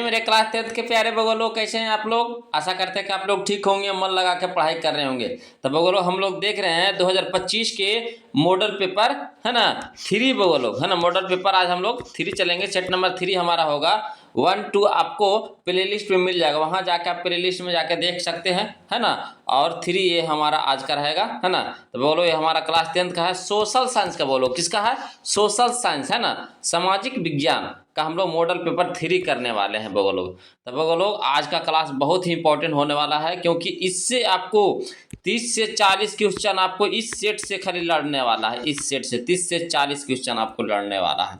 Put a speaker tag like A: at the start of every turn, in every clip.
A: मेरे class 10th के प्यारे बगोलो, कैसे हैं आप लोग। आशा करते हैं कि आप लोग ठीक होंगे, मन लगा के पढ़ाई कर रहे होंगे। तो बगोलो हम लोग देख रहे हैं 2025 के मॉडल पेपर, है ना, 3 बगोलो, है ना। मॉडल पेपर आज हम लोग 3 चलेंगे। सेट नंबर 3 हमारा होगा। 1 2 आपको प्ले लिस्ट में मिल जाएगा, वहाँ जाके आप प्ले लिस्ट में जाके देख सकते हैं, है ना। और 3 ये हमारा आज का रहेगा, है ना। तो बोलो ये हमारा क्लास 10th का है, सोशल साइंस का। बोलो किसका है? सोशल साइंस, है ना, सामाजिक विज्ञान का हम लोग मॉडल पेपर 3 करने वाले हैं बगो लोग। तो बगो लोग आज का क्लास बहुत ही इंपॉर्टेंट होने वाला है, क्योंकि इससे आपको 30 से 40 क्वेश्चन आपको इस सेट से खाली लड़ने वाला है। इस सेट से 30 से 40 क्वेश्चन आपको लड़ने वाला है।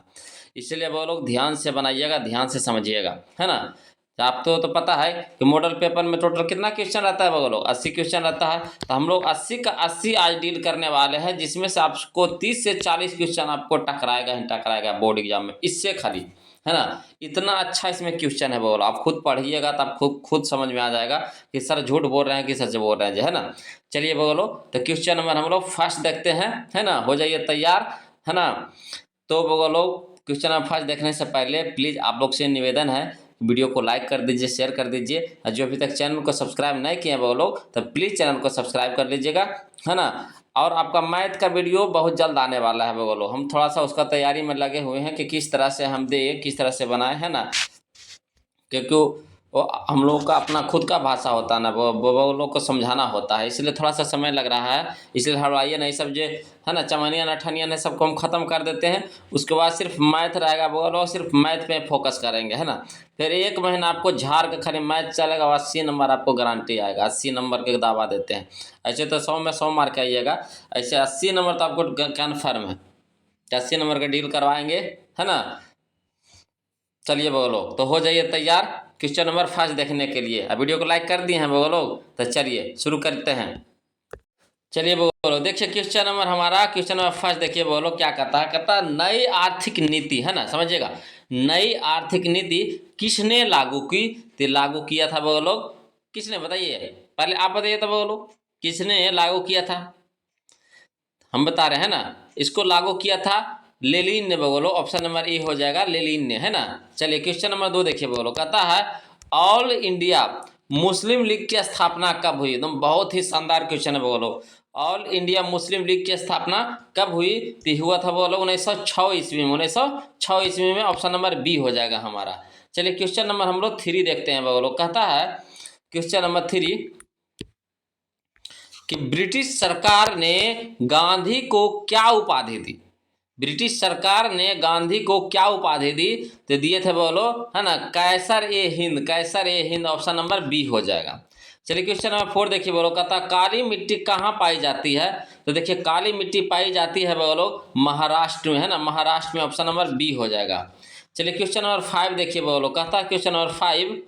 A: इसलिए वो लोग ध्यान से बनाइएगा, ध्यान से समझिएगा, है ना। तो आप तो पता है कि मॉडल पेपर में टोटल कितना क्वेश्चन रहता है वो लोग? 80 क्वेश्चन रहता है। तो हम लोग 80 का 80 आज डील करने वाले हैं, जिसमें से आपको 30 से 40 क्वेश्चन आपको टकराएगा ही टकराएगा बोर्ड एग्जाम में, इससे खाली, है ना। इतना अच्छा इसमें क्वेश्चन है बोलो, आप खुद पढ़िएगा तो आप खुद समझ में आ जाएगा कि सर झूठ बोल रहे हैं कि सच बोल रहे हैं, है ना। चलिए बोलो, तो क्वेश्चन नंबर हम लोग फर्स्ट देखते हैं, है ना। हो जाइए तैयार, है ना। तो बोलो क्वेश्चन नंबर फर्स्ट देखने से पहले प्लीज़ आप लोग से निवेदन है, वीडियो को लाइक कर दीजिए, शेयर कर दीजिए, और जो अभी तक चैनल को सब्सक्राइब नहीं किए हैं वो लोग, तो प्लीज़ चैनल को सब्सक्राइब कर लीजिएगा, है ना। और आपका मैथ का वीडियो बहुत जल्द आने वाला है वो लोग, हम थोड़ा सा उसका तैयारी में लगे हुए हैं कि किस तरह से हम दें, किस तरह से बनाए, है ना। क्योंकि वो हम लोगों का अपना खुद का भाषा होता है ना, वो लोग को समझाना होता है, इसलिए थोड़ा सा समय लग रहा है। इसलिए हड़वाइए नहीं सब, जो है ना, चमनिया नठनिया ने सबको हम ख़त्म कर देते हैं। उसके बाद सिर्फ मैथ रहेगा, वो लोग सिर्फ मैथ पे फोकस करेंगे, है ना। फिर 1 महीना आपको झाड़ के खाली मैथ चलेगा, 80 नंबर आपको गारंटी आएगा। 80 नंबर के दावा देते हैं। ऐसे तो 100 में 100 मार्क आइएगा, ऐसे 80 नंबर तो आपको कन्फर्म है। 80 नंबर का डील करवाएंगे, है ना। चलिए बोलो, तो हो जाइए तैयार क्वेश्चन नंबर फर्स्ट देखने के लिए। अब वीडियो को लाइक कर दिए हैं बोलो, तो चलिए शुरू करते हैं। चलिए बोलो, देखिए क्वेश्चन नंबर हमारा, क्वेश्चन नंबर फर्स्ट देखिए बोलो क्या कहता है। कहता है नई आर्थिक नीति, है ना, समझिएगा। नई आर्थिक नीति किसने लागू की? तो लागू किया था बोलो किसने, बताइए। पहले आप बताइए तो बोलो, किसने लागू किया था? हम बता रहे हैं ना, इसको लागू किया था लेनिन ने बोलो। ऑप्शन नंबर ए हो जाएगा, लेनिन ने, है ना। चलिए क्वेश्चन नंबर 2 देखिए बोलो, कहता है ऑल इंडिया मुस्लिम लीग की स्थापना कब हुई? एकदम बहुत ही शानदार क्वेश्चन है बोलो। ऑल इंडिया मुस्लिम लीग की स्थापना कब हुई? तो हुआ था बोलो 1906 ईस्वी में। 1906 ईस्वी में, ऑप्शन नंबर बी हो जाएगा हमारा। चलिए क्वेश्चन नंबर हम लोग 3 देखते हैं बोलो। कहता है क्वेश्चन नंबर 3 कि ब्रिटिश सरकार ने गांधी को क्या उपाधि दी? ब्रिटिश सरकार ने गांधी को क्या उपाधि दी? तो दिए थे बोलो, है ना, कैसर ए हिंद। कैसर ए हिंद, ऑप्शन नंबर बी हो जाएगा। चलिए क्वेश्चन नंबर 4 देखिए बोलो, कहता काली मिट्टी कहाँ पाई जाती है? तो देखिए काली मिट्टी पाई जाती है बोलो महाराष्ट्र में, है ना, महाराष्ट्र में, ऑप्शन नंबर बी हो जाएगा। चलिए क्वेश्चन नंबर 5 देखिए बोलो, कहता है क्वेश्चन नंबर 5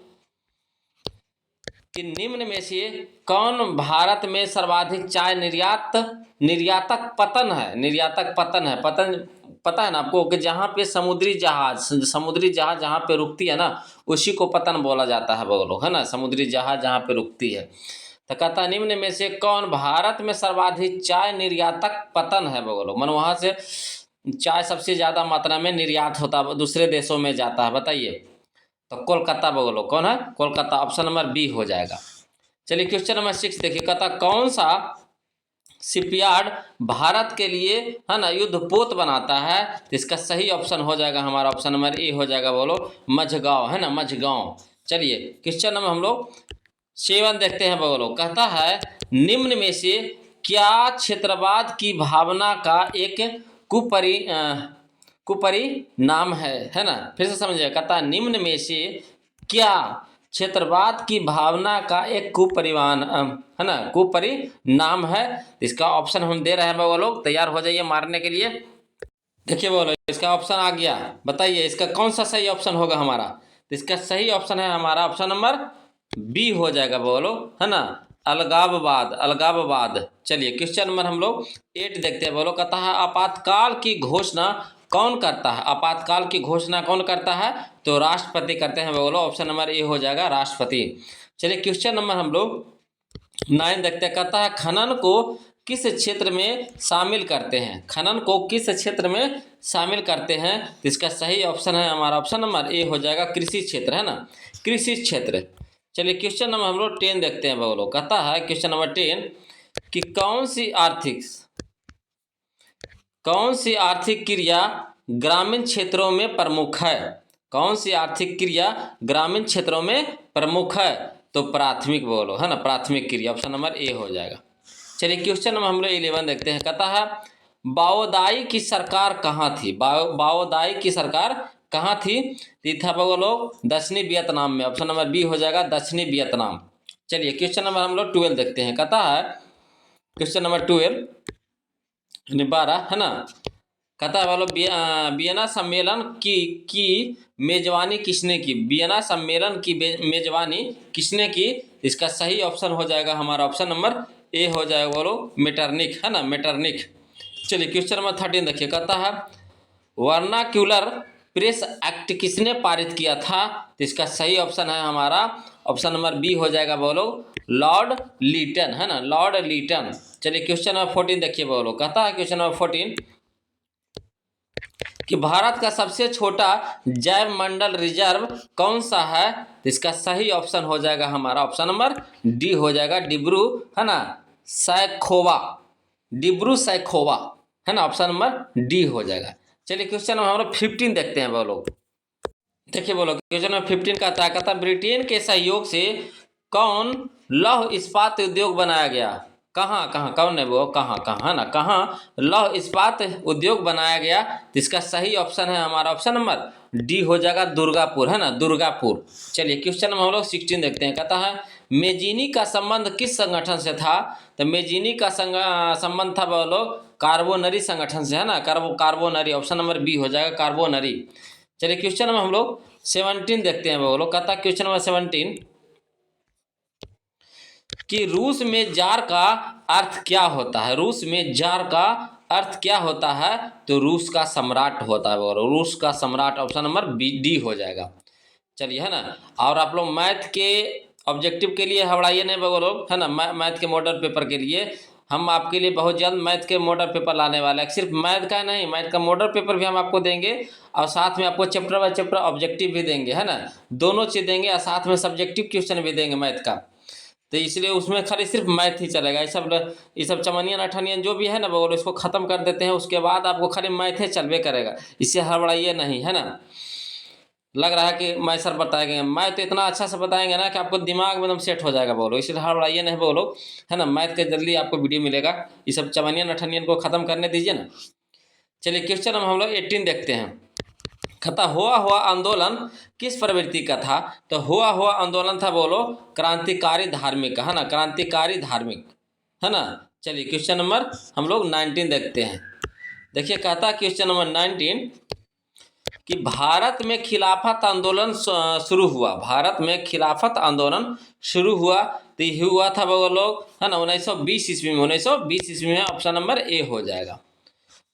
A: कि निम्न में से कौन भारत में सर्वाधिक चाय निर्यातक पतन है? निर्यातक पतन है, पतन पता है ना आपको, कि जहाँ पे समुद्री जहाज जहाँ पे रुकती है ना, उसी को पतन बोला जाता है बोलो, है ना। समुद्री जहाज जहाँ पे रुकती है। तो कहता निम्न में से कौन भारत में सर्वाधिक चाय निर्यातक पतन है बोलो, मन वहाँ से चाय सबसे ज़्यादा मात्रा में निर्यात होता है, दूसरे देशों में जाता है, बताइए। तो कोलकाता बोलो, कौन है? कोलकाता, ऑप्शन नंबर बी हो जाएगा। चलिए क्वेश्चन नंबर 6 देखिए, कहता कौन सा शिपयार्ड भारत के लिए, है ना, युद्धपोत बनाता है? तो इसका सही ऑप्शन हो जाएगा हमारा, ऑप्शन नंबर ए हो जाएगा बोलो मझगांव, है ना, मझगांव। चलिए क्वेश्चन नंबर हम लोग 7 देखते हैं बोलो। कहता है निम्न में से क्या क्षेत्रवाद की भावना का एक कुपरिणाम है ना। फिर से समझिए, कहता निम्न में से क्या क्षेत्रवाद की भावना का एक है ना, कुपरिणाम है? इसका ऑप्शन हम दे रहे हैं वो लोग, तैयार हो जाइए मारने के लिए। देखिए बोलो, इसका ऑप्शन आ गया, बताइए इसका कौन सा सही ऑप्शन होगा हमारा? तो इसका सही ऑप्शन है हमारा ऑप्शन नंबर बी हो जाएगा बोलो, है ना, अलगाववाद, अलगाववाद। चलिए क्वेश्चन नंबर हम लोग 8 देखते हैं बोलो। कहता है आपातकाल की घोषणा कौन करता है? आपातकाल की घोषणा कौन करता है? तो राष्ट्रपति करते हैं बोलो, ऑप्शन नंबर ए हो जाएगा, राष्ट्रपति। चलिए क्वेश्चन नंबर हम लोग 9 देखते हैं। कहता है खनन को किस क्षेत्र में शामिल करते हैं? खनन को किस क्षेत्र में शामिल करते हैं? तो इसका सही ऑप्शन है हमारा ऑप्शन नंबर ए हो जाएगा, कृषि क्षेत्र, है ना, कृषि क्षेत्र। चलिए क्वेश्चन नंबर हम लोग 10 देखते हैं बगलों। कहता है क्वेश्चन नंबर 10 कि कौन सी आर्थिक क्रिया ग्रामीण क्षेत्रों में प्रमुख है? कौन सी आर्थिक क्रिया ग्रामीण क्षेत्रों में प्रमुख है? तो प्राथमिक बोलो, है ना, प्राथमिक क्रिया, ऑप्शन नंबर ए हो जाएगा। चलिए क्वेश्चन नंबर हम लोग 11 देखते हैं। कहता है बाओदाई की सरकार कहाँ थी? बाओदाई की सरकार कहाँ थी? तो था बोलो दक्षिणी वियतनाम में, ऑप्शन नंबर बी हो जाएगा, दक्षिणी वियतनाम। चलिए क्वेश्चन नंबर हम लोग 12 देखते हैं। कहता है क्वेश्चन नंबर 12 है ना, कहता है बोलो वियना सम्मेलन की मेजबानी किसने की? वियना सम्मेलन की मेजबानी किसने की? इसका सही ऑप्शन हो जाएगा हमारा ऑप्शन नंबर ए हो जाएगा बोलो मेटरनिक, है ना, मेटरनिक। चलिए क्वेश्चन नंबर 13 देखिए। कहता है वर्नाक्यूलर प्रेस एक्ट किसने पारित किया था? तो इसका सही ऑप्शन है हमारा ऑप्शन नंबर बी हो जाएगा बोलो लॉर्ड लीटन, है ना, लॉर्ड लीटन। चलिए क्वेश्चन नंबर 14 देखिए बोलो। कहता है क्वेश्चन नंबर 14 कि भारत का सबसे छोटा जैव मंडल रिजर्व कौन सा है? तो इसका सही ऑप्शन हो जाएगा हमारा ऑप्शन नंबर डी हो जाएगा, डिब्रू, है ना, सैखोवा, डिब्रू सैखोवा, है ना, ऑप्शन नंबर डी हो जाएगा। चलिए क्वेश्चन नंबर हम लोग 15 देखते हैं बोलो। देखिए बोलो क्वेश्चन नंबर 15 का कहता ब्रिटेन के सहयोग से कौन लौह इस्पात उद्योग बनाया गया? कहाँ कौन है वो, कहाँ है ना, कहाँ लौह इस्पात उद्योग बनाया गया? तो इसका सही ऑप्शन है हमारा ऑप्शन नंबर डी हो जाएगा, दुर्गापुर, है ना, दुर्गापुर। चलिए क्वेश्चन नंबर हम लोग 16 देखते हैं। कहता है मेजिनी का संबंध किस संगठन से था? तो मेजिनी का संबंध था बोलो कार्बोनरी संगठन से, है ना, कार्बोनरी, ऑप्शन नंबर बी हो जाएगा, कार्बोनरी। चलिए क्वेश्चन नंबर हम लोग 17 देखते हैं बोलो। कहता है क्वेश्चन नंबर 17 कि रूस में जार का अर्थ क्या होता है? रूस में जार का अर्थ क्या होता है? तो रूस का सम्राट होता है, और रूस का सम्राट, ऑप्शन नंबर बी डी हो जाएगा। चलिए, है ना, और आप लोग मैथ के ऑब्जेक्टिव के लिए हवड़ाइए नहीं बोलो, है ना, मैथ के मॉडल पेपर के लिए हम आपके लिए बहुत जल्द मैथ के मॉडल पेपर लाने वाले हैं। सिर्फ मैथ का नहीं, मैथ का मॉडल पेपर भी हम आपको देंगे, और साथ में आपको चैप्टर बाय चैप्टर ऑब्जेक्टिव भी देंगे, है ना, दोनों चीज़ देंगे, और साथ में सब्जेक्टिव क्वेश्चन भी देंगे मैथ का। तो इसलिए उसमें खाली सिर्फ मैथ ही चलेगा। ये सब चमनियन अठनियन जो भी है ना बोलो, इसको ख़त्म कर देते हैं, उसके बाद आपको खाली मैथ ही चलवे करेगा, इससे हड़बड़ाइए नहीं, है ना। लग रहा है कि मैं सर बताएंगे, मैथ तो इतना अच्छा से बताएंगे ना कि आपको दिमाग में एकदम सेट हो जाएगा बोलो, इसलिए हड़बड़ाइए नहीं बोलो, है ना। मैथ के जल्दी आपको वीडियो मिलेगा, ये सब चमनियन अठनियन को ख़त्म करने दीजिए ना। चलिए क्वेश्चन हम लोग 18 देखते हैं। कहता हुआ आंदोलन किस प्रवृत्ति का था? तो हुआ आंदोलन था बोलो क्रांतिकारी धार्मिक, है ना, क्रांतिकारी धार्मिक, है ना। चलिए क्वेश्चन नंबर हम लोग 19 देखते हैं। देखिए कहता क्वेश्चन नंबर 19 कि भारत में खिलाफत आंदोलन शुरू हुआ। भारत में खिलाफत आंदोलन शुरू हुआ तो ये हुआ था बोलो, है ना, 1920 ईस्वी में, 1920 ईस्वी में, ऑप्शन नंबर ए हो जाएगा।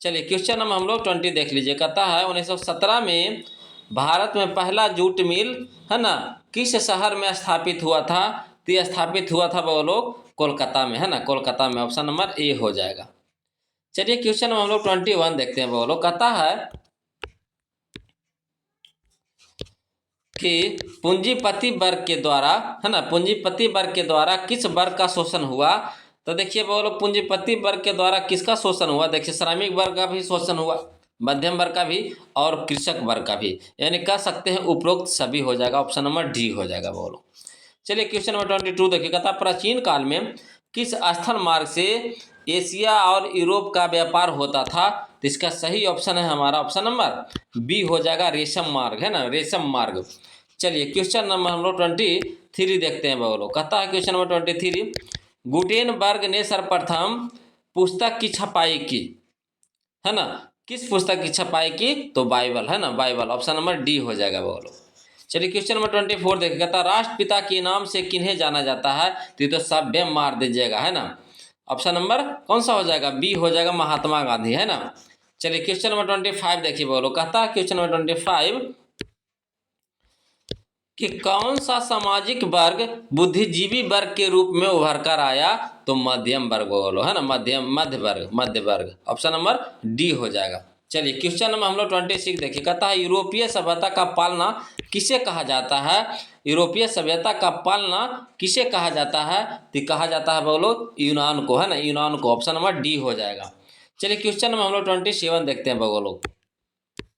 A: चलिए क्वेश्चन नंबर हम लोग 20 देख लीजिए। कहता है 1917 में भारत में पहला जूट मिल, है ना, किस शहर में स्थापित हुआ था? तो ये स्थापित हुआ था वो लोग कोलकाता में, है ना, कोलकाता में, ऑप्शन नंबर ए हो जाएगा। चलिए क्वेश्चन नंबर हम लोग 21 देखते हैं। वो लोग कहता है कि पूंजीपति वर्ग के द्वारा, है ना, पूंजीपति वर्ग के द्वारा किस वर्ग का शोषण हुआ? तो देखिए वो लोग पूंजीपति वर्ग के द्वारा किसका शोषण हुआ? देखिए श्रमिक वर्ग का भी शोषण हुआ, मध्यम वर्ग का भी, और कृषक वर्ग का भी, यानी कह सकते हैं उपरोक्त सभी हो जाएगा, ऑप्शन नंबर डी हो जाएगा। वो लोग चलिए क्वेश्चन नंबर 22 देखिए। कहता प्राचीन काल में किस स्थल मार्ग से एशिया और यूरोप का व्यापार होता था? तो इसका सही ऑप्शन है हमारा ऑप्शन नंबर बी हो जाएगा, रेशम मार्ग, है ना, रेशम मार्ग। चलिए क्वेश्चन नंबर हम लोग 23 देखते हैं। वो लोग कहता है क्वेश्चन नंबर 23 गुटेनबर्ग ने सर्वप्रथम पुस्तक की छपाई की, है ना, किस पुस्तक की छपाई की? तो बाइबल, है ना, बाइबल, ऑप्शन नंबर डी हो जाएगा। वो लोग चलिए क्वेश्चन नंबर 24 देखिए। कहता राष्ट्रपिता के नाम से किन्हें जाना जाता है? तो सभ्य मार दीजिएगा, है ना, ऑप्शन नंबर कौन सा हो जाएगा? बी हो जाएगा, महात्मा गांधी, है ना। चलिए क्वेश्चन नंबर 25 देखिए। बोलो कहता है क्वेश्चन नंबर 25 कि कौन सा सामाजिक वर्ग बुद्धिजीवी वर्ग के रूप में उभर कर आया? तो मध्यम वर्ग बोलो, है ना, मध्य वर्ग। ऑप्शन नंबर डी हो जाएगा। चलिए क्वेश्चन नंबर हम लोग 26 देखिए, कहता है यूरोपीय सभ्यता का पालना किसे कहा जाता है? यूरोपीय सभ्यता का पालना किसे कहा जाता है? तो कहा जाता है बोलो यूनान को, है ना, यूनान को। ऑप्शन नंबर डी हो जाएगा। चलिए क्वेश्चन नंबर हम लोग 27 देखते हैं बोलो,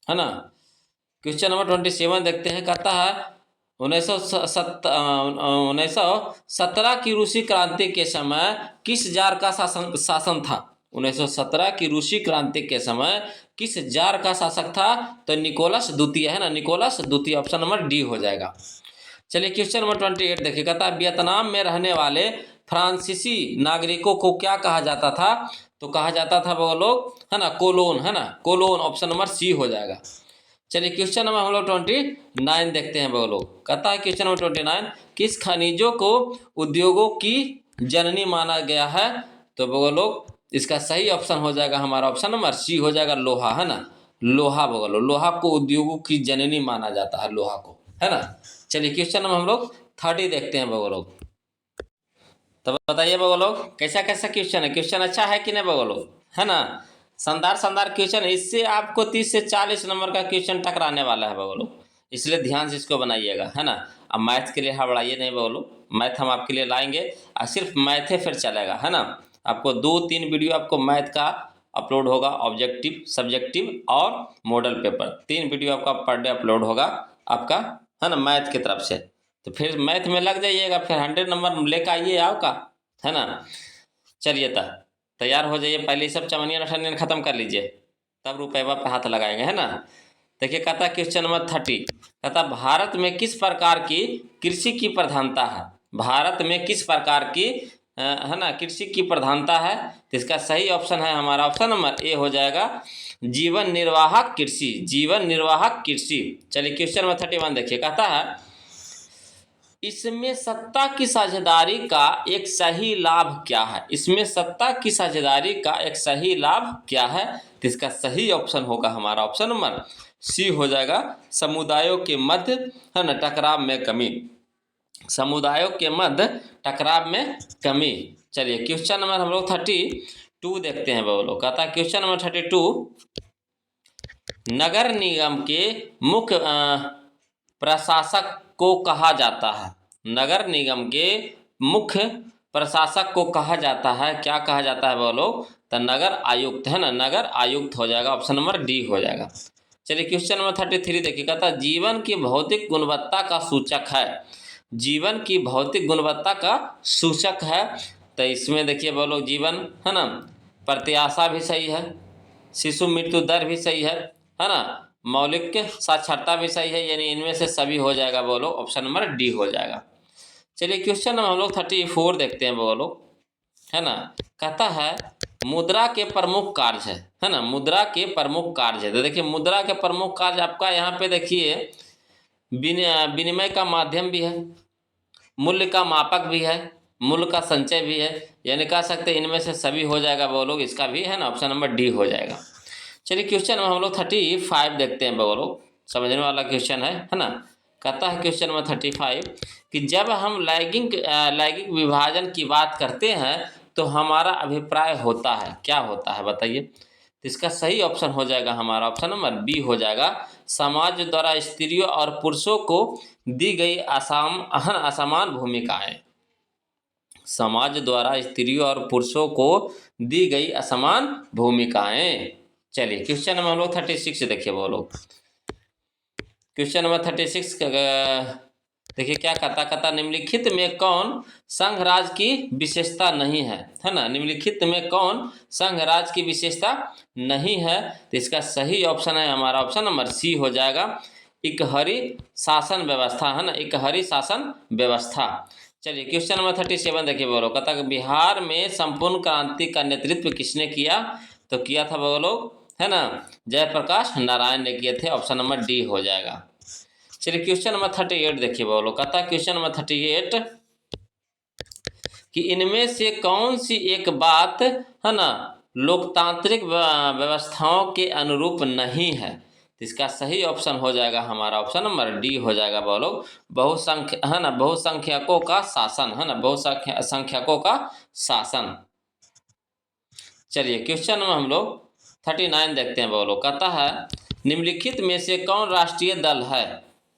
A: है ना। क्वेश्चन नंबर 27 देखते हैं, कहता है 1917 की रूसी क्रांति के समय किस जार का शासन था? 1917 की रूसी क्रांति के समय किस जार का शासक था? तो निकोलस द्वितीय, है ना, निकोलस द्वितीय। ऑप्शन नंबर डी हो जाएगा। चलिए क्वेश्चन नंबर 28 देखिए, कहता है वियतनाम में रहने वाले फ्रांसीसी नागरिकों को क्या कहा जाता था? तो कहा जाता था वो लोग, है ना, कोलोन, है ना, कोलोन। ऑप्शन नंबर सी हो जाएगा। चलिए क्वेश्चन नंबर हम लोग 29 देखते हैं वो लोग, कहता है क्वेश्चन नंबर 29, किस खनिजों को उद्योगों की जननी माना गया है? तो वो लोग इसका सही ऑप्शन हो जाएगा हमारा ऑप्शन नंबर सी हो जाएगा, लोहा, है ना, लोहा बोलो, लोहा को उद्योगों की जननी माना जाता है, लोहा को, है ना। चलिए क्वेश्चन नंबर हम लोग 30 देखते हैं वो लोग। तो बताइए वो लोग कैसा कैसा क्वेश्चन है? क्वेश्चन अच्छा है कि नहीं वो लोग, है ना, शानदार क्वेश्चन। इससे आपको 30 से 40 नंबर का क्वेश्चन टकराने वाला है वो लोग, इसलिए ध्यान से इसको बनाइएगा, है ना। अब मैथ के लिए हड़बड़ाइए नहीं वो लोग, मैथ हम आपके लिए लाएंगे और सिर्फ मैथ ही फिर चलेगा, है ना। आपको 2-3 वीडियो आपको मैथ का अपलोड होगा, ऑब्जेक्टिव, सब्जेक्टिव और मॉडल पेपर, 3 वीडियो आपका पर डे अपलोड होगा आपका, है ना, मैथ की तरफ से। तो फिर मैथ में लग जाइएगा, फिर 100 नंबर लेकर आइए आपका, है ना। चलिए तैयार हो जाइए, पहले सब चमनियन ठनियन खत्म कर लीजिए, तब रुपये पे हाथ लगाएंगे, है ना। देखिए कहता है क्वेश्चन नंबर 30, कहता भारत में किस प्रकार की कृषि की प्रधानता है? भारत में किस प्रकार की है ना कृषि की प्रधानता है? तो इसका सही ऑप्शन है हमारा ऑप्शन नंबर ए हो जाएगा, जीवन निर्वाहक कृषि, जीवन निर्वाहक कृषि। चलिए क्वेश्चन नंबर 31 देखिए, कहता है इसमें सत्ता की साझेदारी का एक सही लाभ क्या है? इसमें सत्ता की साझेदारी का एक सही लाभ क्या है? तो इसका सही ऑप्शन होगा हमारा ऑप्शन नंबर सी हो जाएगा, समुदायों के मध्य, है ना, टकराव में कमी, समुदायों के मध्य टकराव में कमी। चलिए क्वेश्चन नंबर हम लोग 32 देखते हैं वो लोग, कहता है क्वेश्चन नंबर 32, नगर निगम के मुख्य प्रशासक को कहा जाता है? नगर निगम के मुख्य प्रशासक को कहा जाता है, क्या कहा जाता है बोलो? तो नगर आयुक्त, है ना, नगर आयुक्त हो जाएगा, ऑप्शन नंबर डी हो जाएगा। चलिए क्वेश्चन नंबर 33 देखिए, कहता है जीवन की भौतिक गुणवत्ता का सूचक है, जीवन की भौतिक गुणवत्ता का सूचक है। तो इसमें देखिए बोलो जीवन, है ना, प्रत्याशा भी सही है, शिशु मृत्यु दर भी सही है ना, मौलिक साक्षरता भी सही है, यानी इनमें से सभी हो जाएगा बोलो, ऑप्शन नंबर डी हो जाएगा। चलिए क्वेश्चन नंबर हम लोग 34 देखते हैं बोलो, है ना, कहता है मुद्रा के प्रमुख कार्य है ना, मुद्रा के प्रमुख कार्य है। तो देखिए मुद्रा के प्रमुख कार्य आपका यहाँ पे देखिए विनिमय का माध्यम भी है, मूल्य का मापक भी है, मूल्य का संचय भी है, यानी कह सकते हैं इनमें से सभी हो जाएगा वो लोग, इसका भी, है ना, ऑप्शन नंबर डी हो जाएगा। चलिए क्वेश्चन में हम लोग 35 देखते हैं वो लोग, समझने वाला क्वेश्चन है ना। कहता है क्वेश्चन नंबर 35 कि जब हम लैंगिक विभाजन की बात करते हैं तो हमारा अभिप्राय होता है, क्या होता है बताइए? तो इसका सही ऑप्शन हो जाएगा हमारा ऑप्शन नंबर बी हो जाएगा, समाज द्वारा स्त्रियों और पुरुषों को दी गई असमान भूमिकाएं, समाज द्वारा स्त्रियों और पुरुषों को दी गई असमान भूमिकाएं। चलिए क्वेश्चन नंबर हम लोग 36 देखिए वो लोग, क्वेश्चन नंबर 36 देखिए क्या कहता निम्नलिखित में कौन संघ राज की विशेषता नहीं है ना, निम्नलिखित में कौन संघ राज की विशेषता नहीं है? तो इसका सही ऑप्शन है हमारा ऑप्शन नंबर सी हो जाएगा, इकहरी शासन व्यवस्था, है ना, इकहरी शासन व्यवस्था। चलिए क्वेश्चन नंबर 37 देखिए बोलो, कहता बिहार में संपूर्ण क्रांति का नेतृत्व किसने किया? तो किया था वो लोग, है ना, जयप्रकाश नारायण ने किए थे, ऑप्शन नंबर डी हो जाएगा। चलिए क्वेश्चन नंबर 38 देखिए बोलो, कहता है क्वेश्चन नंबर 38 कि इनमें से कौन सी एक बात, है ना, लोकतांत्रिक व्यवस्थाओं के अनुरूप नहीं है? तो इसका सही ऑप्शन हो जाएगा हमारा ऑप्शन नंबर डी हो जाएगा बोलो, बहुसंख्य है ना, बहुसंख्यकों का शासन है ना, बहुसंख्यकों का शासन। चलिए क्वेश्चन में हम लोग 39 देखते हैं बोलो, कहता है निम्नलिखित में से कौन राष्ट्रीय दल है,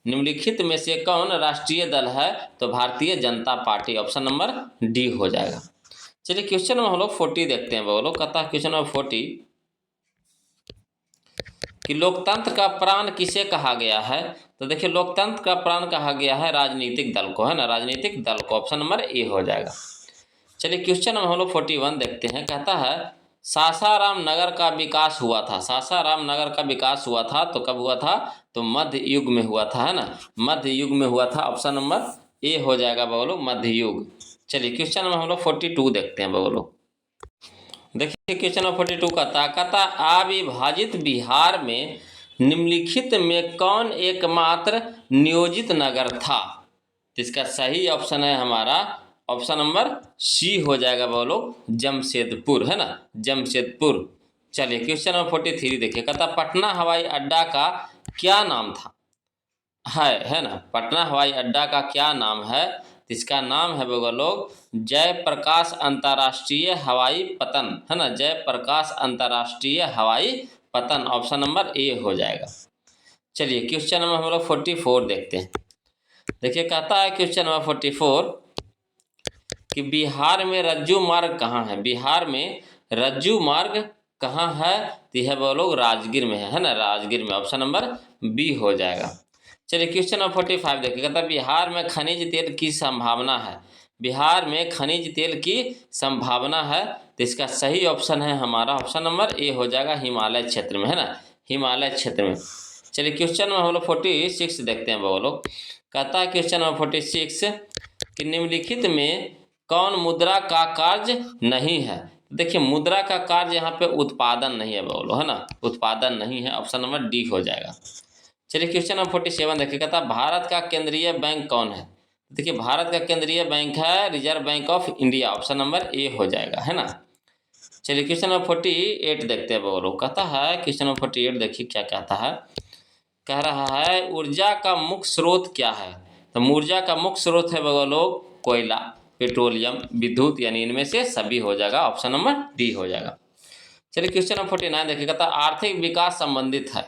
A: निम्नलिखित में से कौन राष्ट्रीय दल है, तो Bharatiya Janata party option number D हो जाएगा। चलिए क्वेश्चन में हम लोग 40 देखते हैं बोलो, कहता है क्वेश्चन नंबर 40 कि लोकतंत्र का प्राण किसे कहा गया है, तो देखिए लोकतंत्र का प्राण कहा गया है राजनीतिक दल को, है ना, राजनीतिक दल को, ऑप्शन नंबर ए हो जाएगा। चलिए क्वेश्चन में हम लोग 41 देखते हैं, कहता है सासाराम नगर का विकास हुआ था, सासाराम नगर का विकास हुआ था तो कब हुआ था, तो मध्य युग में हुआ था, है ना, मध्य युग में हुआ था, ऑप्शन नंबर ए हो जाएगा बोलो, मध्य युग। चलिए क्वेश्चन में हम लोग 42 देखते हैं बोलो, देखिए क्वेश्चन नंबर 42 कहता अविभाजित बिहार में निम्नलिखित में कौन एकमात्र नियोजित नगर था, तो इसका सही ऑप्शन है हमारा ऑप्शन नंबर सी हो जाएगा बोलो, जमशेदपुर, है ना, जमशेदपुर। चलिए क्वेश्चन नंबर 43 देखिए, कहता पटना हवाई अड्डा का क्या नाम था, है ना, पटना हवाई अड्डा का क्या नाम है, तो इसका नाम है बोलो जयप्रकाश अंतर्राष्ट्रीय हवाई पतन, है ना, जयप्रकाश अंतर्राष्ट्रीय हवाई पतन, ऑप्शन नंबर ए हो जाएगा। चलिए क्वेश्चन नंबर हम लोग 44 देखते हैं, देखिए कहता है क्वेश्चन नंबर 44 कि बिहार में रज्जू मार्ग कहाँ है, बिहार में रज्जू मार्ग कहाँ है, तो यह बोलो राजगीर में है ना, राजगीर में, ऑप्शन नंबर बी हो जाएगा। चलिए क्वेश्चन नंबर 45 देखिए, कहता है बिहार में खनिज तेल की संभावना है, बिहार में खनिज तेल की संभावना है, तो इसका सही ऑप्शन है हमारा ऑप्शन नंबर ए हो जाएगा, हिमालय क्षेत्र में, है ना, हिमालय क्षेत्र में। चलिए क्वेश्चन नंबर हम लोग 46 देखते हैं बोलो, कहता है क्वेश्चन नंबर 46 कि निम्नलिखित में कौन मुद्रा का कार्य नहीं है, देखिए मुद्रा का कार्य यहाँ पे उत्पादन नहीं है बोलो, है ना, उत्पादन नहीं है, ऑप्शन नंबर डी हो जाएगा। चलिए क्वेश्चन नंबर 47 देखिए, कहता भारत का केंद्रीय बैंक कौन है, देखिए भारत का केंद्रीय बैंक है reserve bank of India, option number A हो जाएगा, है ना। चलिए क्वेश्चन नंबर 48 देखते हैं बोलो, कहता है क्वेश्चन नंबर 48 देखिए क्या कहता है, कह रहा है ऊर्जा का मुख्य स्रोत क्या है, तो ऊर्जा का मुख्य स्रोत है बोलो कोयला, पेट्रोलियम, विद्युत, यानी इनमें से सभी हो जाएगा, ऑप्शन नंबर डी हो जाएगा। चलिए क्वेश्चन नंबर 49 देखिए, कहता आर्थिक विकास संबंधित है,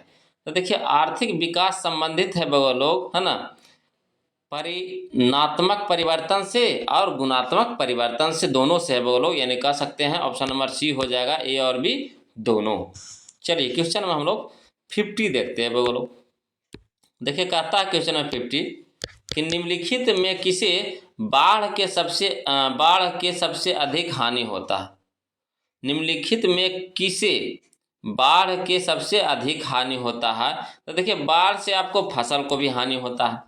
A: तो देखिए आर्थिक विकास संबंधित है लोग, है ना, परिणात्मक परिवर्तन से और गुणात्मक परिवर्तन से, दोनों से है बोलो, यानी कह सकते हैं ऑप्शन नंबर सी हो जाएगा, ए और बी दोनों। चलिए क्वेश्चन में हम लोग 50 देखते हैं बोलो, देखिए कहता है क्वेश्चन नंबर 50 कि निम्नलिखित में किसे बाढ़ के सबसे अधिक हानि होता है, निम्नलिखित में किसे बाढ़ के सबसे अधिक हानि होता है, तो देखिए बाढ़ से आपको फसल को भी हानि होता है,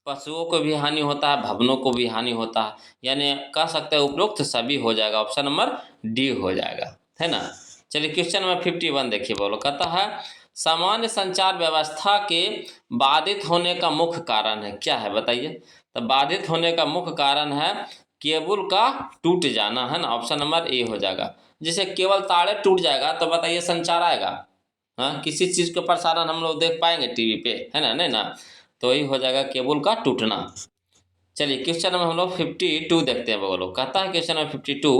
A: पशुओं को भी हानि होता है, भवनों को भी हानि होता है, यानी कह सकते हैं उपरोक्त सभी हो जाएगा, ऑप्शन नंबर डी हो जाएगा, है ना। चलिए क्वेश्चन नंबर 51 देखिए बोलो, कहता है सामान्य संचार व्यवस्था के बाधित होने का मुख्य कारण है, क्या है बताइए, तो बाधित होने का मुख्य कारण है केबल का टूट जाना, है ना, ऑप्शन नंबर ए हो जाएगा। जैसे केबल तारे टूट जाएगा तो बताइए संचार आएगा, हाँ, किसी चीज़ का प्रसारण हम लोग देख पाएंगे टीवी पे, है ना, नहीं ना, तो यही हो जाएगा केबल का टूटना। चलिए क्वेश्चन नंबर हम लोग 52 देखते हैं बोलो, कहता है क्वेश्चन नंबर 52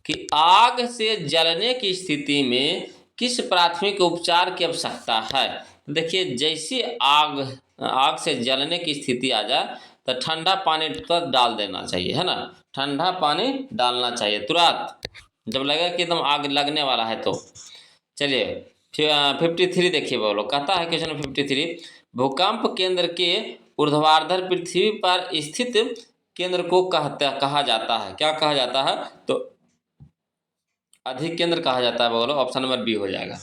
A: कि आग से जलने की स्थिति में किस प्राथमिक उपचार की आवश्यकता है, देखिए जैसे आग से जलने की स्थिति आ जाए तो ठंडा पानी तुरंत डाल देना चाहिए, है ना, ठंडा पानी डालना चाहिए तुरंत जब लगेगा कि एकदम आग लगने वाला है तो। चलिए 53 देखिए बोलो, कहता है क्वेश्चन 53 भूकंप केंद्र के ऊर्ध्वाधर पृथ्वी पर स्थित केंद्र को कहा जाता है, क्या कहा जाता है, तो अधिक केंद्र कहा जाता है बोलो, ऑप्शन नंबर बी हो जाएगा।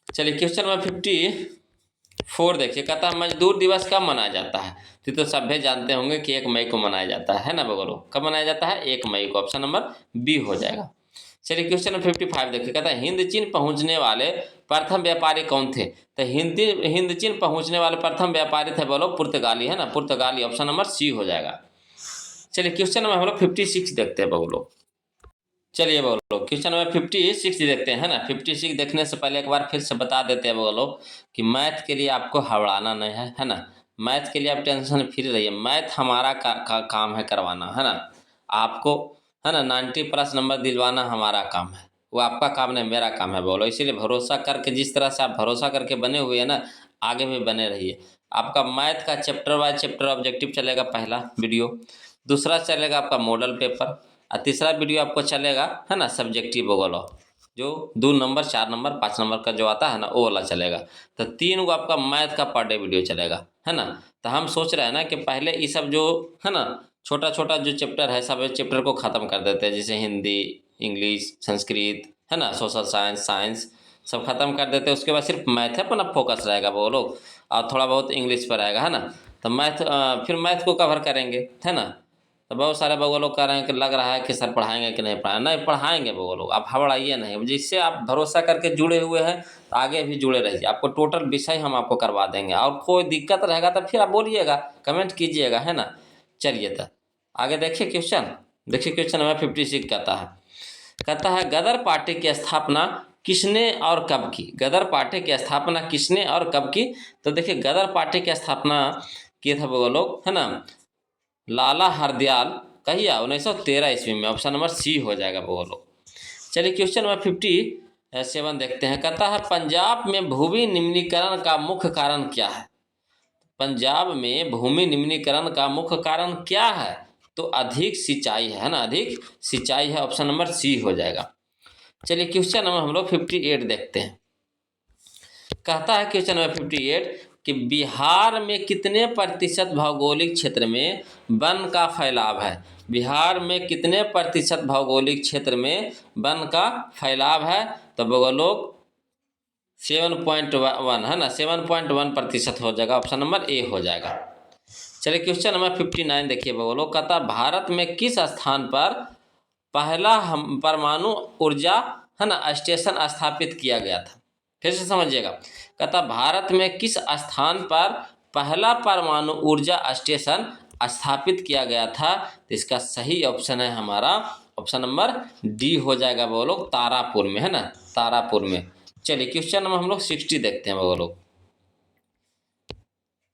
A: चलिए क्वेश्चन नंबर 54 देखिए, कहता है मजदूर दिवस कब मनाया जाता है, तो सभ्य जानते होंगे कि 1 मई को मनाया जाता है ना बोलो, कब मनाया जाता है, 1 मई को, ऑप्शन नंबर बी हो जाएगा। चलिए क्वेश्चन नंबर 55 देखिए, कहता है हिंद चीन पहुंचने वाले प्रथम व्यापारी कौन थे, तो हिंद चीन पहुंचने वाले प्रथम व्यापारी थे बोलो पुर्तगाली, है ना, पुर्तगाली, ऑप्शन नंबर सी हो जाएगा। चलिए क्वेश्चन नंबर हम लोग 56 देखते हैं बोलो, चलिए बोलो क्वेश्चन नंबर 56 देखते हैं, है ना। 56 देखने से पहले एक बार फिर से बता देते हैं बोलो कि मैथ के लिए आपको हड़बड़ाना नहीं है ना। मैथ के लिए आप टेंशन फ्री रहिए, मैथ हमारा काम है करवाना, है ना। आपको, है ना, 90+ नंबर दिलवाना हमारा काम है, वो आपका काम नहीं, मेरा काम है बोलो। इसीलिए भरोसा करके, जिस तरह से आप भरोसा करके बने हुए हैं ना, आगे भी बने रहिए। आपका मैथ का चैप्टर बाय चैप्टर ऑब्जेक्टिव चलेगा, पहला वीडियो। दूसरा चलेगा आपका मॉडल पेपर, और तीसरा वीडियो आपको चलेगा, है ना, सब्जेक्टिव वाला, जो 2 नंबर 4 नंबर 5 नंबर का जो आता है ना, वो वाला चलेगा। तो 3 गो आपका मैथ का पर डे वीडियो चलेगा, है ना। तो हम सोच रहे हैं ना कि पहले ये सब जो है ना छोटा छोटा जो चैप्टर है, सब चैप्टर को ख़त्म कर देते हैं, जैसे हिंदी, इंग्लिश, संस्कृत, है ना, सोशल साइंस, साइंस सब खत्म कर देते हैं। उसके बाद सिर्फ मैथ पर अपना फोकस रहेगा वो लोग, और थोड़ा बहुत इंग्लिश पर रहेगा, है ना। तो मैथ, फिर मैथ को कवर करेंगे, है ना। तो बहुत सारे बगो लोग कह रहे हैं कि लग रहा है कि सर पढ़ाएंगे कि नहीं पढ़ाएंगे, नहीं पढ़ाएंगे बगो लोग, आप घबराइए नहीं। जिससे आप भरोसा करके जुड़े हुए हैं, तो आगे भी जुड़े रहिए, आपको टोटल विषय हम आपको करवा देंगे। और कोई दिक्कत रहेगा तो फिर आप बोलिएगा, कमेंट कीजिएगा, है ना। चलिए तो आगे देखिए क्वेश्चन। देखिए क्वेश्चन नंबर 56 कहता है गदर पार्टी की स्थापना किसने और कब की। गदर पार्टी की स्थापना किसने और कब की। तो देखिए गदर पार्टी की स्थापना किए थे वो लोग, है ना, लाला हरदयाल, कहिए 1913 ईस्वी में। ऑप्शन नंबर सी हो जाएगा वो लोग। चलिए क्वेश्चन नंबर 57 देखते हैं। कहता है पंजाब में भूमि निम्नीकरण का मुख्य कारण क्या है। पंजाब में भूमि निम्नीकरण का मुख्य कारण क्या है। तो अधिक सिंचाई है ना, अधिक सिंचाई है। ऑप्शन नंबर सी हो जाएगा। चलिए क्वेश्चन नंबर हम लोग 58 देखते हैं। कहता है क्वेश्चन नंबर 58 कि बिहार में कितने प्रतिशत भौगोलिक क्षेत्र में वन का फैलाव है। बिहार में कितने प्रतिशत भौगोलिक क्षेत्र में वन का फैलाव है। तो वो लोग 7.1, है ना, 7.1% हो जाएगा। ऑप्शन नंबर ए हो जाएगा। चलिए क्वेश्चन नंबर 59 देखिए, वो लोग कहता भारत में किस स्थान पर पहला हम परमाणु ऊर्जा, है ना, स्टेशन स्थापित किया गया था। फिर से समझिएगा, कहता भारत में किस स्थान पर पहला परमाणु ऊर्जा स्टेशन स्थापित किया गया था। तो इसका सही ऑप्शन है हमारा ऑप्शन नंबर डी हो जाएगा वो लोग, तारापुर में, है ना, तारापुर में। चलिए क्वेश्चन नंबर हम लोग 60 देखते हैं वो लोग।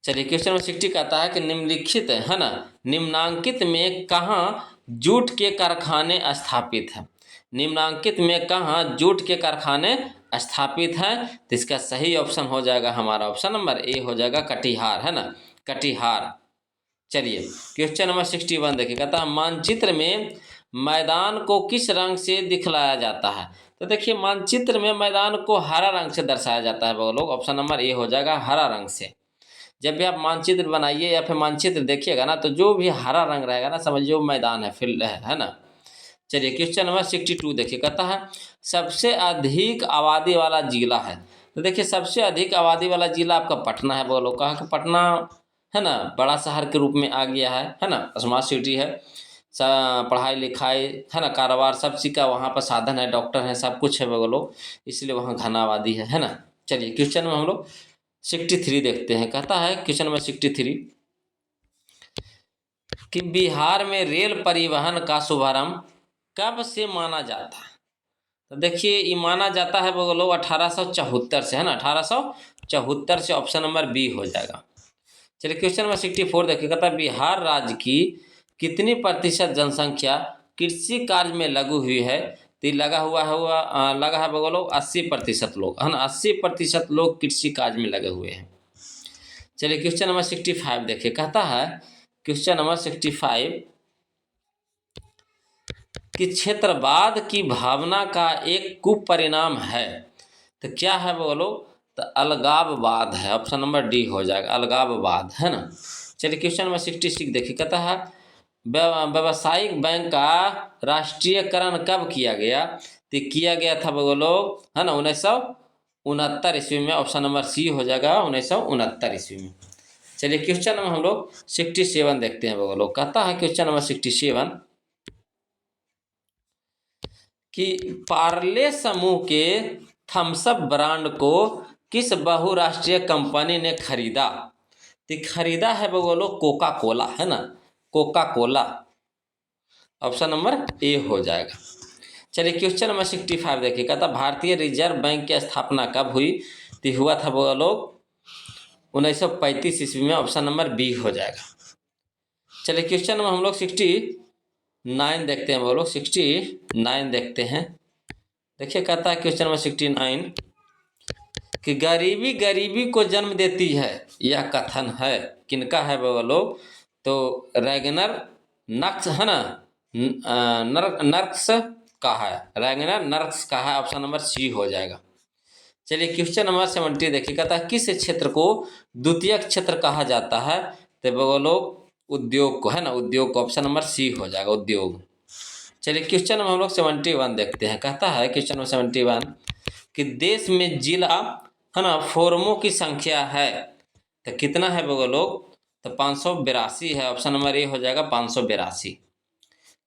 A: चलिए क्वेश्चन नंबर 60 कहता है कि निम्नलिखित, है ना, निम्नांकित में कहाँ जूट के कारखाने स्थापित हैं। निम्नांकित में कहाँ जूट के कारखाने स्थापित हैं। तो इसका सही ऑप्शन हो जाएगा हमारा ऑप्शन नंबर ए हो जाएगा, कटिहार, है ना, कटिहार। चलिए क्वेश्चन नंबर 61 देखिए, कहता है मानचित्र में मैदान को किस रंग से दिखलाया जाता है। तो देखिए मानचित्र में मैदान को हरा रंग से दर्शाया जाता है वो लोग। ऑप्शन नंबर ए हो जाएगा, हरा रंग से। जब भी आप मानचित्र बनाइए या फिर मानचित्र देखिएगा ना, तो जो भी हरा रंग रहेगा ना, समझिए वो मैदान है, फील्ड है ना। चलिए क्वेश्चन नंबर 62 देखिए, कहता है सबसे अधिक आबादी वाला जिला है। तो देखिए सबसे अधिक आबादी वाला जिला आपका पटना है। बोलो कहा कि पटना, है ना, बड़ा शहर के रूप में आ गया है ना, स्मार्ट सिटी है। पढ़ाई लिखाई, है ना, कारोबार सब चीज़ का वहाँ पर साधन है, डॉक्टर हैं, सब कुछ है वो लोग, इसलिए वहाँ घना आबादी है ना। चलिए क्वेश्चन में हम लोग 63 देखते हैं। कहता है क्वेश्चन नंबर 63 कि बिहार में रेल परिवहन का शुभारंभ कब से माना जाता है। तो देखिए ये माना जाता है वो लोग 1874 से, है ना, 1874 से। ऑप्शन नंबर बी हो जाएगा। चलिए क्वेश्चन नंबर 64 देखिए, कहता है बिहार राज्य की कितनी प्रतिशत जनसंख्या कृषि कार्य में लगी हुई है। तो लगा है वो लोग 80% लोग, है ना, 80% लोग कृषि कार्य में लगे हुए हैं। चलिए क्वेश्चन नंबर 65 देखिए, कहता है क्वेश्चन नंबर 65 कि क्षेत्रवाद की भावना का एक कुपरिणाम है। तो क्या है बोलो। तो अलगाववाद है। ऑप्शन नंबर डी हो जाएगा, अलगाववाद, है ना। चलिए क्वेश्चन नंबर 66 देखिए, कहता है व्यावसायिक बैंक का राष्ट्रीयकरण कब किया गया। तो किया गया था बोलो, है ना, 1969 ईस्वी में। ऑप्शन नंबर सी हो जाएगा, 1969 ईस्वी में। चलिए क्वेश्चन नंबर हम लोग 67 देखते हैं वो लोग। कहता है क्वेश्चन नंबर 67 कि पार्ले समूह के थम्सअप ब्रांड को किस बहुराष्ट्रीय कंपनी ने खरीदा। तो खरीदा है वो लोग कोका कोला, है ना, Coca Cola. Option number A हो जाएगा। चलिए क्वेश्चन नंबर 65 देखिए, कहता भारतीय रिजर्व बैंक की स्थापना कब हुई? तो हुआ था वो लोग 1935 ईस्वी में। ऑप्शन नंबर बी हो जाएगा। चलिए क्वेश्चन नंबर हम लोग 69 देखते हैं, वो लोग 69 देखते हैं। देखिए कहता है क्वेश्चन नंबर 69 कि गरीबी गरीबी को जन्म देती है, यह कथन है किनका है वो लोग? तो रैगनर नक्स है ना, नर्क्स का है, रैगनर नर्क्स का है। ऑप्शन नंबर सी हो जाएगा। चलिए क्वेश्चन नंबर 70 देखिए, कहता है किस क्षेत्र को द्वितीयक क्षेत्र कहा जाता है? तो वो लोग उद्योग को है ना, उद्योग को। ऑप्शन नंबर सी हो जाएगा, उद्योग। चलिए क्वेश्चन नंबर हम लोग 71 देखते हैं। कहता है क्वेश्चन नंबर 71 कि देश में जिला है ना फोरमों की संख्या है, तो कितना है वो लोग? तो 582 है। ऑप्शन नंबर ए हो जाएगा, 582।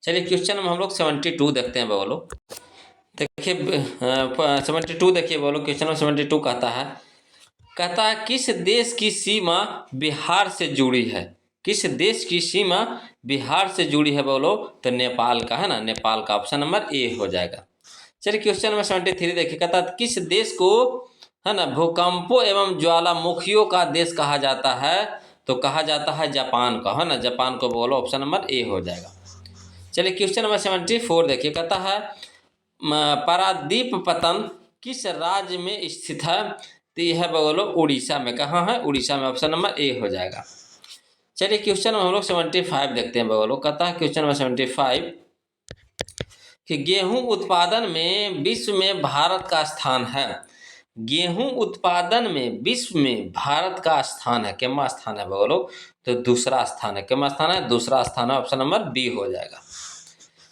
A: चलिए क्वेश्चन नंबर हम लोग 72 देखते हैं वो लोग। देखिए 72 देखिए वो लोग, क्वेश्चन नंबर 72 कहता है किस देश की सीमा बिहार से जुड़ी है? किस देश की सीमा बिहार से जुड़ी है बोलो? तो नेपाल का है ना, नेपाल का। ऑप्शन नंबर ए हो जाएगा। चलिए क्वेश्चन नंबर 73 देखिए, कहता है किस देश को है ना भूकंपों एवं ज्वालामुखियों का देश कहा जाता है? तो कहा जाता है जापान का, है ना, जापान को बोलो। ऑप्शन नंबर ए हो जाएगा। चलिए क्वेश्चन नंबर 74 देखिए, कहता है पारादीप पतन किस राज्य में स्थित है? तो यह है बोलो उड़ीसा में। कहाँ है? उड़ीसा में। ऑप्शन नंबर ए हो जाएगा। चलिए क्वेश्चन हम लोग 75 देखते हैं बोलो। कहता है क्वेश्चन नंबर 75 कि गेहूं उत्पादन में विश्व में भारत का स्थान है। गेहूं उत्पादन में विश्व में भारत का स्थान है, कितना स्थान है बोलो? तो दूसरा स्थान है। कितना स्थान है? दूसरा स्थान है। ऑप्शन नंबर बी हो जाएगा।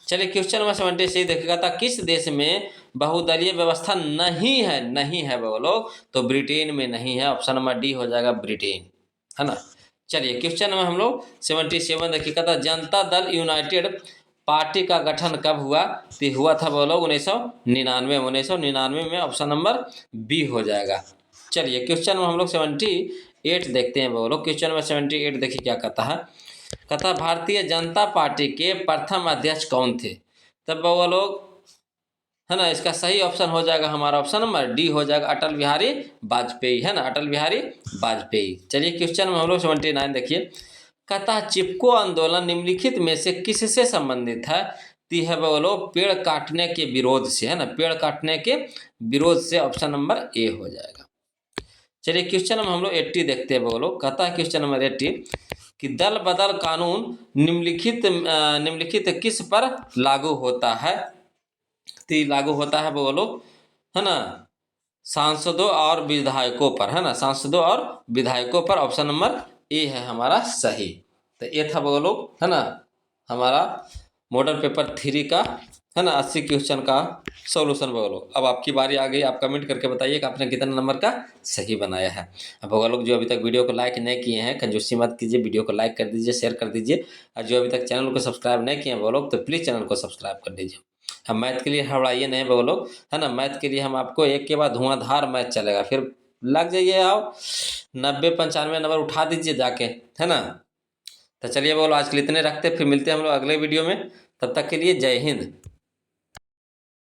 A: चलिए क्वेश्चन नंबर 76 देखिएगा, था किस देश में बहुदलीय व्यवस्था नहीं है? नहीं है बोलो, तो ब्रिटेन में नहीं है। ऑप्शन नंबर डी हो जाएगा, ब्रिटेन, है ना। चलिए क्वेश्चन नंबर हम लोग 77 देखिएगा, था जनता दल यूनाइटेड पार्टी का गठन कब हुआ? तो हुआ था बोलो 1999। 1999 में। ऑप्शन नंबर बी हो जाएगा। चलिए क्वेश्चन में हम लोग 78 देखते हैं बोलो। क्वेश्चन नंबर 78 देखिए क्या कहता है। कहता भारतीय जनता पार्टी के प्रथम अध्यक्ष कौन थे? तब वो लोग है ना, इसका सही ऑप्शन हो जाएगा हमारा ऑप्शन नंबर डी हो जाएगा, अटल बिहारी वाजपेयी, है ना, अटल बिहारी वाजपेयी। चलिए क्वेश्चन में हम लोग 79 देखिए, कहता चिपको आंदोलन निम्नलिखित में से किससे संबंधित है? ती है वो लोग पेड़ काटने के विरोध से, है ना, पेड़ काटने के विरोध से। ऑप्शन नंबर ए हो जाएगा। चलिए क्वेश्चन में हम लोग 80 देखते हैं वो लोग। कहता है क्वेश्चन नंबर 80 कि दल बदल कानून निम्नलिखित किस पर लागू होता है? तो लागू होता है वो लोग है ना सांसदों और विधायकों पर, है ना, सांसदों और विधायकों पर। ऑप्शन नंबर ए है हमारा सही। तो ये था वो लोग है ना हमारा मॉडल पेपर 3 का, है ना, 80 क्वेश्चन का सॉल्यूशन बोलो। अब आपकी बारी आ गई, आप कमेंट करके बताइए कि आपने कितने नंबर का सही बनाया है। अब वो लोग जो अभी तक वीडियो को लाइक नहीं किए हैं, कंजूसी मत कीजिए, वीडियो को लाइक कर दीजिए, शेयर कर दीजिए। और जो अभी तक चैनल को सब्सक्राइब नहीं किए हैं वो लोग, तो प्लीज़ चैनल को सब्सक्राइब कर दीजिए। हम मैथ के लिए हड़ाइए नहीं वो लोग, है ना, मैथ के लिए हम आपको एक के बाद धुआंधार मैथ चलेगा, फिर लग जाइए आओ 90-95 नंबर उठा दीजिए जाके, है ना। तो चलिए बोलो आज के लिए इतने रखते, फिर मिलते हैं हम लोग अगले वीडियो में। तब तक के लिए जय हिंद।